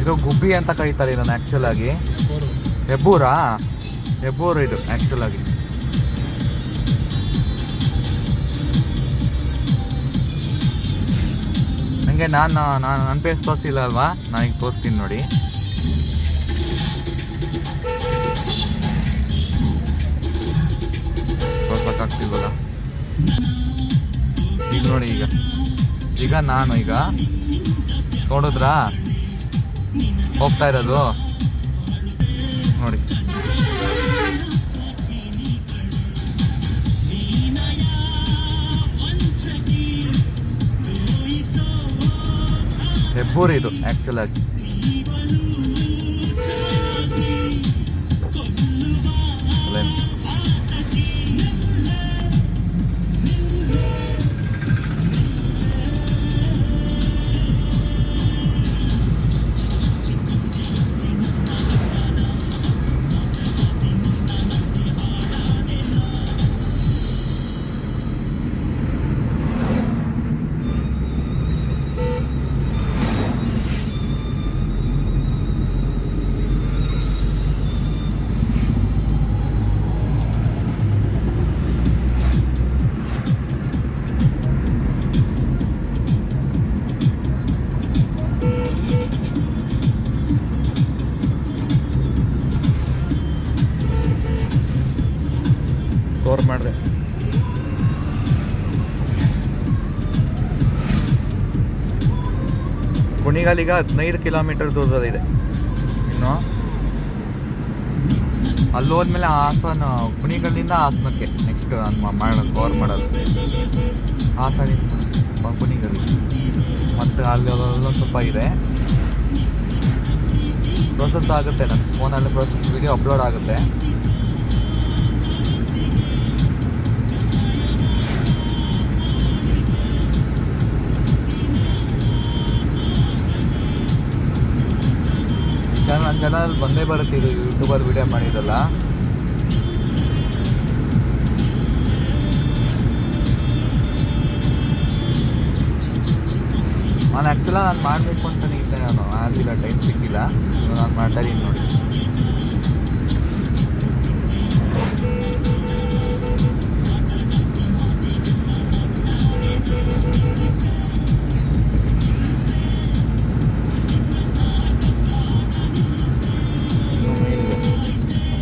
ಇದು ಗುಬ್ಬಿ ಅಂತ ಕರೀತಾರೆ ಇದನ್ನು ಆ್ಯಕ್ಚುಲ್ ಆಗಿ. ಹೆಬ್ಬೂರಾ? ಹೆಬ್ಬೂರು ಇದು ಆ್ಯಕ್ಚುಲ್ ಆಗಿ. ನನಗೆ ನನ್ನ ಫೇಸ್ ತೋರಿಸಿಲ್ಲ ಅಲ್ವಾ, ನಾನೀಗ ತೋರಿಸ್ತೀನಿ ನೋಡಿ. ತೋರ್ಸಕ್ಕಾಗ್ತಿಲ್ವಲ್ಲ ಈಗ ನೋಡಿ. ಈಗ ನಾನು ನೋಡಿದ್ರಾ ಹೋಗ್ತಾ ಇರೋದು ನೋಡಿ. ಹೆಬ್ಬೂರು ಇದು ಆ್ಯಕ್ಚುಲ್ ಆಗಿ. ಕವರ್ ಮಾಡಿದೆ. ಕುಣಿಗಲ್ ಈಗ 15 ಕಿಲೋಮೀಟರ್ ದೂರದಲ್ಲಿದೆ. ಇನ್ನು ಅಲ್ಲಿ ಹೋದ್ಮೇಲೆ ಹಾಸನ, ಕುಣಿಗಲ್ಲಿಂದ ಹಾಸನಕ್ಕೆ ನೆಕ್ಸ್ಟ್ ಕವರ್ ಮಾಡೋದು. ಹಾಸನಿಂದ ಕುಣಿಗಲ್ ಮತ್ತು ಅಲ್ಲೊಂದು ಸ್ವಲ್ಪ ಇದೆ. ಪ್ರೊಸೆಸ್ ಆಗುತ್ತೆ, ನನ್ನ ಫೋನಲ್ಲಿ ಪ್ರೊಸೆಸ್ ವಿಡಿಯೋ ಅಪ್ಲೋಡ್ ಆಗುತ್ತೆ. ನನ್ನ ಚಾನಲ್ ಬಂದೇ ಬರುತ್ತೆ ಇದು, ಯೂಟ್ಯೂಬಲ್ಲಿ ವಿಡಿಯೋ ಮಾಡಿದ್ದಲ್ಲ. ನಾನು ಆ್ಯಕ್ಚುಲಾಗಿ ಮಾಡಬೇಕು ಅಂತಲೇ ಇದ್ದೆ, ನಾನು ಆಗಲಿಲ್ಲ, ಟೈಮ್ ಸಿಕ್ಕಿಲ್ಲ. ನಾನು ಮಾಡ್ತಾ ಇದ್ದೀನಿ ನೋಡಿ.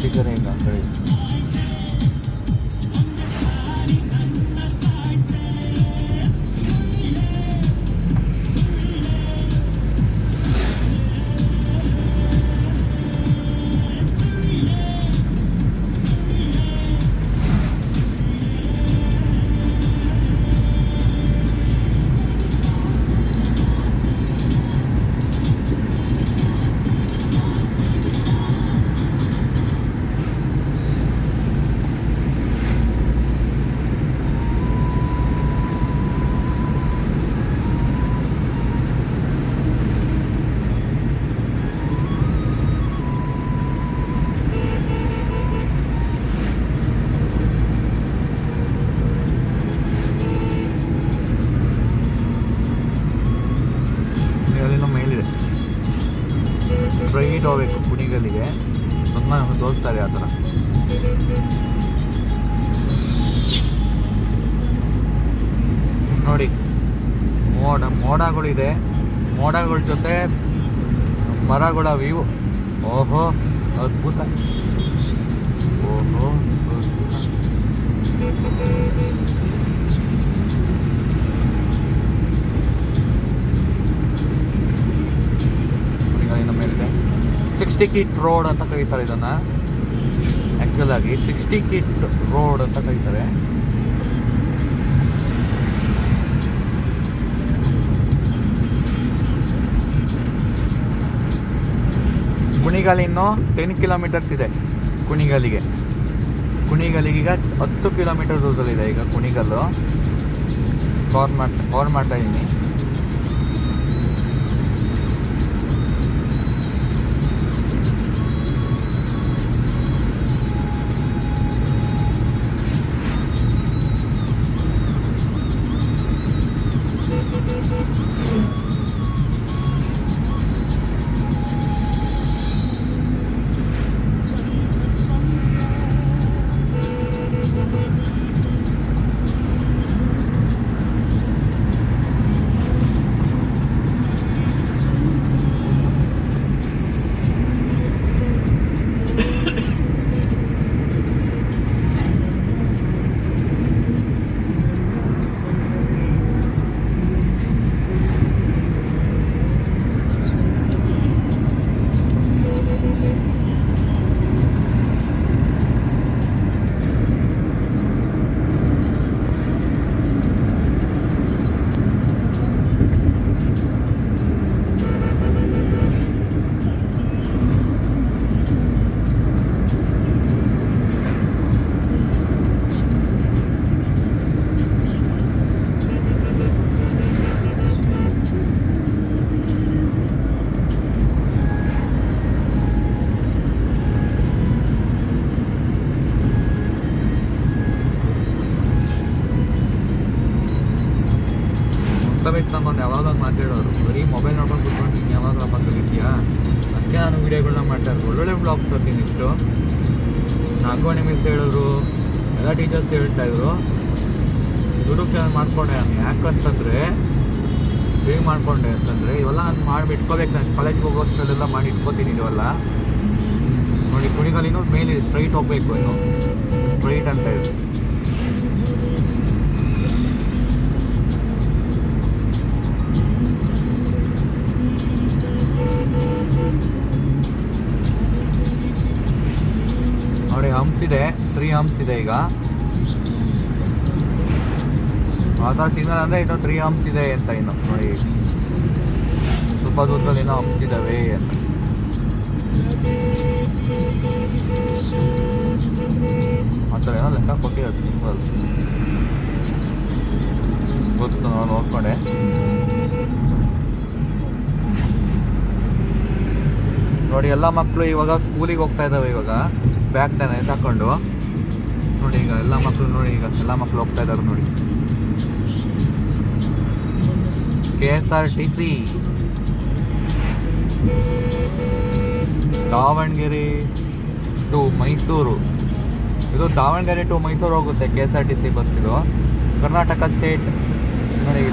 ಸಿಗರೇಗ ಕಡೆ ಸ್ಟ್ರೈಟ್ ಹೋಗ್ಬೇಕು ಕುಣಿಗಲ್ಲಿಗೆ. ತುಂಬ ನಮಗೆ ತೋರಿಸ್ತಾರೆ ಆ ಥರ. ನೋಡಿ ಮೋಡಗಳಿದೆ, ಮೋಡಗಳ ಜೊತೆ ಮರಗಳ ವ್ಯೂ. ಓಹೋ ಅದ್ಭುತ, ಓಹೋ ಮೇಲಿದೆ. 60 ಫೀಟ್ ರೋಡ್ ಅಂತ ಕರೀತಾರೆ ಇದನ್ನು. ಆ್ಯಕ್ಚುಲ್ ಆಗಿ 60 ಫೀಟ್ ರೋಡ್ ಅಂತ ಕರೀತಾರೆ. ಕುಣಿಗಲ್ ಇನ್ನೂ 10 ಕಿಲೋಮೀಟರ್ಸ್ ಇದೆ ಕುಣಿಗಲ್ಲಿಗೆ. ಕುಣಿಗಲ್ಲಿಗೀಗ 10 ಕಿಲೋಮೀಟರ್ ದೂರದಲ್ಲಿದೆ ಈಗ ಕುಣಿಗಲ್ಲು. ಕವರ್ ಮಾಡ್ತಾ ಇದ್ದೀನಿ. ಬೇಕು ಸಂಬಂಧ ಯಾವಾಗ ಮಾತಾಡೋರು ಬರೀ ಮೊಬೈಲ್ ನೋಡ್ಕೊಂಡು ಕೂತ್ಕೊಂಡು ನೀನು ಯಾವಾಗಲಪ್ಪ ಕಲಿತೀಯಾ. ಅದಕ್ಕೆ ನಾನು ವೀಡಿಯೋಗಳನ್ನ ಮಾಡ್ತಾ ಇರೋದು. ಒಳ್ಳೊಳ್ಳೆ ಬ್ಲಾಗ್ಸ್ ಬರ್ತೀನಿ ಇಷ್ಟು. ನಾಲ್ಕು ನಿಮಿಷ ಹೇಳಿದ್ರು, ಎಲ್ಲ ಟೀಚರ್ಸ್ ಹೇಳ್ತಾಯಿದ್ರು. ಯೂಟ್ಯೂಬ್ ಚಾನಲ್ ಮಾಡಿಕೊಂಡೆ ನಾನು. ಯಾಕಂತಂದರೆ ಹೇಗೆ ಮಾಡಿಕೊಂಡೆ ಅಂತಂದರೆ ಇವೆಲ್ಲ ನಾನು ಮಾಡಿ ಇಟ್ಕೋಬೇಕು. ನಾನು ಕಾಲೇಜ್ಗೆ ಹೋಗೋಷ್ಟರಲ್ಲೆಲ್ಲ ಮಾಡಿ ಇಟ್ಕೋತೀನಿ. ಇವೆಲ್ಲ ನೋಡಿ ಕುಣಿಗಲಿನೂ ಮೇಲೆ ಸ್ಟ್ರೈಟ್ ಹೋಗಬೇಕು. ಇನ್ನು ಸ್ಟ್ರೈಟ್ ಅಂತ ಇದೆ. ನೋಡಿ ಹಂಪ್ಸ್ ಇದೆ, 3 ಹಂಪ್ಸ್ ಇದೆ. ಈಗ ಆ ಥರ ಸಿಗ್ನಲ್ ಅಂದರೆ ಇನ್ನು 3 ಹಂಪ್ಸ್ ಇದೆ ಅಂತ. ಇನ್ನು ನೋಡಿ ಸ್ವಲ್ಪ ದೂರದಲ್ಲಿ ಏನೋ ಹಂಪ್ಸ್ ಇದ್ದಾವೆ ಅಂತ. ಆ ಥರ ಏನೋ ಲೆಕ್ಕ ಕೊಟ್ಟಿರೋದು ಸಿಂಪಲ್ ಗೊತ್ತು. ನಾನು ನೋಡ್ಕೊಂಡೆ. ನೋಡಿ ಎಲ್ಲ ಮಕ್ಕಳು ಇವಾಗ ಸ್ಕೂಲಿಗೆ ಹೋಗ್ತಾ ಇದ್ದಾವೆ. ಇವಾಗ ಬ್ಯಾಗ್ ತಾನೆ ತಗೊಂಡು ನೋಡಿ. ಈಗ ಎಲ್ಲ ಮಕ್ಕಳು ನೋಡಿ, ಈಗ ಎಲ್ಲ ಮಕ್ಕಳು ಹೋಗ್ತಾ ಇದ್ದಾರೆ ನೋಡಿ. KSRTC Davanagere to Mysuru. ಇದು ದಾವಣಗೆರೆ ಟು ಮೈಸೂರು ಹೋಗುತ್ತೆ KSRTC ಬಸ್. ಇದು ಕರ್ನಾಟಕ ಸ್ಟೇಟ್ ನೋಡಿ.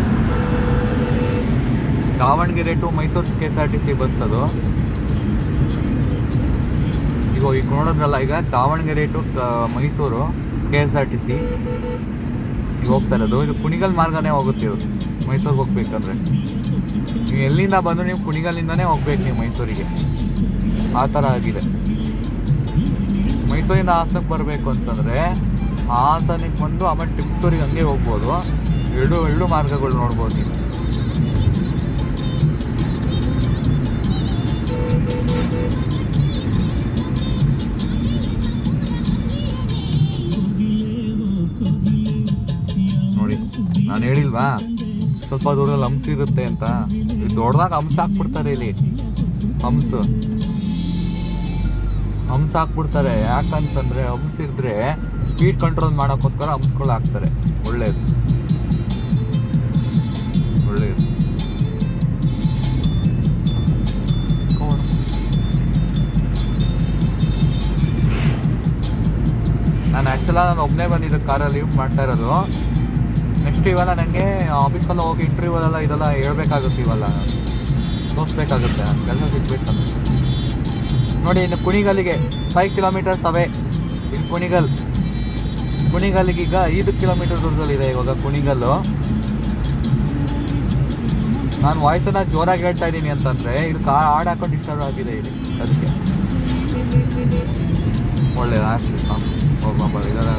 Davanagere to Mysuru KSRTC bus ಅದು. ಈಗ ನೋಡೋದ್ರಲ್ಲ, ಈಗ ದಾವಣಗೆರೆ ಟು ಮೈಸೂರು KSRTC ಈಗ ಹೋಗ್ತಾ ಇರೋದು. ಇದು ಕುಣಿಗಲ್ ಮಾರ್ಗನೇ ಹೋಗುತ್ತೆ. ಇದು ಮೈಸೂರಿಗೆ ಹೋಗ್ಬೇಕಂದ್ರೆ ನೀವು ಎಲ್ಲಿಂದ ಬಂದು ನೀವು ಕುಣಿಗಲ್ಲಿಂದನೇ ಹೋಗ್ಬೇಕು ನೀವು ಮೈಸೂರಿಗೆ. ಆ ಥರ ಆಗಿದೆ. ಮೈಸೂರಿಂದ ಹಾಸನಕ್ಕೆ ಬರಬೇಕು ಅಂತಂದರೆ ಹಾಸನಕ್ಕೆ ಬಂದು ಆಮೇಲೆ ಟಿಪ್ಟೂರಿಗೆ ಹಂಗೆ ಹೋಗ್ಬೋದು. ಎರಡು ಮಾರ್ಗಗಳು ನೋಡ್ಬೋದು ನೀವು. ನೋಡಿ ನಾನು ಹೇಳಿಲ್ವಾ ಸ್ವಲ್ಪ ದೂರದಲ್ಲಿ ಹಂಪ್ಸ್ ಇರುತ್ತೆ ಅಂತ. ದೊಡ್ಡದಾಗ ಹಂಪ್ಸ್ ಹಾಕ್ಬಿಡ್ತಾರೆ. ಇಲ್ಲಿ ಹಂಪ್ಸ್ ಹಾಕ್ಬಿಡ್ತಾರೆ. ಯಾಕಂತಂದರೆ ಹಂಪ್ಸ್ ಇದ್ದರೆ ಸ್ಪೀಡ್ ಕಂಟ್ರೋಲ್ ಮಾಡೋಕ್ಕೋಸ್ಕರ ಹಂಪ್ಸ್ಗಳು ಹಾಕ್ತಾರೆ. ಒಳ್ಳೇದು. ನಾನು ಒಬ್ಬನೇ ಬಂದಿದ್ದ ಕಾರಲ್ಲಿ ಮಾಡ್ತಾ ಇರೋದು. ನೆಕ್ಸ್ಟ್ ಇವೆಲ್ಲ ನನಗೆ ಆಫೀಸ್ಗೆಲ್ಲ ಹೋಗಿ ಇಂಟರ್ವ್ಯೂಲೆಲ್ಲ ಇದೆಲ್ಲ ಹೇಳ್ಬೇಕಾಗುತ್ತೆ. ಇವೆಲ್ಲ ತೋರಿಸ್ಬೇಕಾಗುತ್ತೆ. ಕೆಲಸ ಸಿಗ್ಬೇಕಂತ ನೋಡಿ. ಇನ್ನು ಕುಣಿಗಲ್ಲಿಗೆ 5 ಕಿಲೋಮೀಟರ್ಸ್ ಅವೇ. ಇನ್ನು ಕುಣಿಗಲ್ಲಿಗೆ ಈಗ 5 ಕಿಲೋಮೀಟರ್ ದೂರದಲ್ಲಿದೆ ಇವಾಗ ಕುಣಿಗಲ್ಲು. ನಾನು ವಾಯ್ಸನ್ನು ಜೋರಾಗಿ ಹೇಳ್ತಾ ಇದ್ದೀನಿ ಅಂತಂದರೆ ಇದು ಹಾಡು ಹಾಕೊಂಡು ಡಿಸ್ಟರ್ಬ್ ಆಗಿದೆ ಇಲ್ಲಿ. ಅದಕ್ಕೆ ಒಳ್ಳೆಯದು ಆಗ್ತದೆ. ಹೋಗ್ಬಾ ಇದೆಲ್ಲ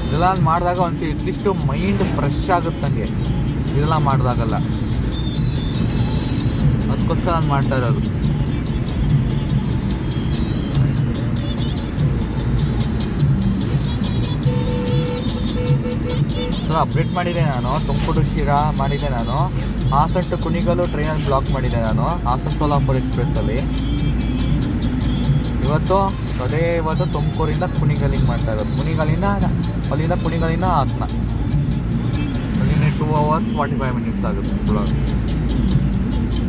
ಇದೆಲ್ಲ ಮಾಡಿದಾಗ ಒಂದು ಅಟ್ಲೀಸ್ಟು ಮೈಂಡ್ ಫ್ರೆಶ್ ಆಗುತ್ತೆ ನನಗೆ. ಇದೆಲ್ಲ ಮಾಡಿದಾಗಲ್ಲ. ಅದಕ್ಕೋಸ್ಕರ ನಾನು ಮಾಡ್ತಾ ಇರೋದು. ಸರ್ ಅಪ್ಡೇಟ್ ಮಾಡಿದೆ ನಾನು. ತುಮಕೂರು ಶಿರಾ ಮಾಡಿದೆ ನಾನು. ಹಾಸನ ಟು ಕುಣಿಗಲ್ಲು ಟ್ರೈನಲ್ಲಿ ಬ್ಲಾಕ್ ಮಾಡಿದೆ ನಾನು. ಹಾಸನ ಸೋಲಾಪುರ ಎಕ್ಸ್ಪ್ರೆಸ್ಸಲ್ಲಿ. ಇವತ್ತು ತುಮಕೂರಿಂದ ಕುಣಿಗಲ್ಲಿಗೆ ಮಾಡ್ತಾ ಇರೋದು. ಅಲ್ಲಿಂದ ಕುಣಿಗಲ್ಲಿಂದ ಹಾಸನ. ಅಲ್ಲಿಂದ 2 hours 45 minutes ಆಗುತ್ತೆ ಬ್ಲಾಗ್.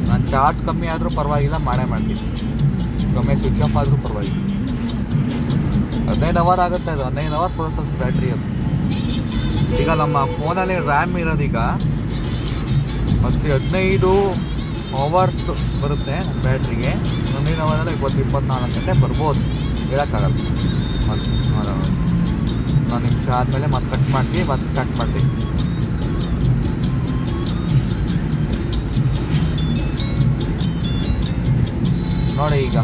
ನಾನು ಚಾರ್ಜ್ ಕಮ್ಮಿ ಆದರೂ ಪರವಾಗಿಲ್ಲ, ಮಾಡ್ತೀನಿ. ಕಮ್ಮಿ ಸ್ವಿಚ್ ಆಫ್ ಆದರೂ ಪರವಾಗಿಲ್ಲ. 15 hour ಆಗುತ್ತೆ. ಅದು 15 hour ಪ್ರೋಸೆಸ್ ಬ್ಯಾಟ್ರಿ ಅದು. ಈಗ ನಮ್ಮ ಫೋನಲ್ಲಿ ರ್ಯಾಮ್ ಇರೋದೀಗ 15 hours ಬರುತ್ತೆ ನಮ್ಮ ಬ್ಯಾಟ್ರಿಗೆ. 15 hour 24 ಗಂಟೆ ಬರ್ಬೋದು, ಹೇಳೋಕ್ಕಾಗಲ್ಲ. ಮತ್ತು 1 ನಿಮಿಷ ಆದಮೇಲೆ ಮತ್ತೆ ಕಟ್ ಮಾಡ್ತೀವಿ, ಮತ್ತೆ ಸ್ಟಾರ್ಟ್ ಮಾಡ್ತೀವಿ. ನೋಡಿ ಈಗ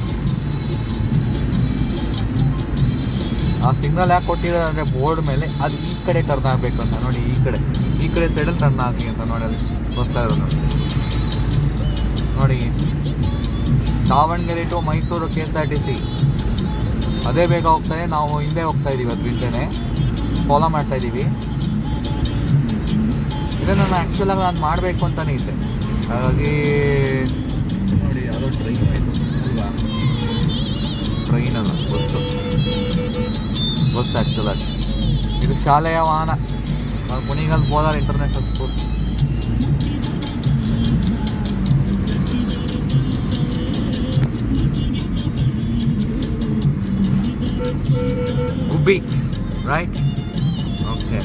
ಆ ಸಿಗ್ನಲ್ ಯಾಕೆ ಕೊಟ್ಟಿದ್ದಾರೆ ಅಂದರೆ ಬೋರ್ಡ್ ಮೇಲೆ ಅದು ಈ ಕಡೆ ಟರ್ನ್ ಆಗಬೇಕು ಅಂತ. ನೋಡಿ ಈ ಕಡೆ ಸೈಡಲ್ಲಿ ಟರ್ನ್ ಆಗಿ ಅಂತ ನೋಡಿ ಅಲ್ಲಿ ತೋರಿಸ್ತಾ ಇರೋದು. ನೋಡಿ ದಾವಣಗೆರೆ ಟು ಮೈಸೂರು KSRTC ಅದೇ ಬೇಗ ಹೋಗ್ತಾನೆ. ನಾವು ಹಿಂದೆ ಹೋಗ್ತಾ ಇದ್ದೀವಿ, ಅದರಿಂದನೇ ಫಾಲೋ ಮಾಡ್ತಾ ಇದ್ದೀವಿ. ಇದನ್ನು ನಾನು ಆ್ಯಕ್ಚುಲಾಗಿ ನಾನು ಮಾಡಬೇಕು ಅಂತಲೇ ಇದ್ದೆ. ಹಾಗಾಗಿ ನೋಡಿ ಯಾವುದೋ ಟ್ರೈನ್ ಆಯಿತು ಅಲ್ವಾ? ಟ್ರೈನ್ ಅಲ್ಲ, ಬಸ್ ಆ್ಯಕ್ಚುಲಾಗಿ ಇದು ಶಾಲೆಯ ವಾಹನ. ನಾವು ಕುಣಿಗಲ್ ಬೋದಾರ್ ಇಂಟರ್ನ್ಯಾಷನಲ್ ಸ್ಕೂಲ್. ಗುಬ್ಬಿ, ರೈಟ್? ಓಕೆ.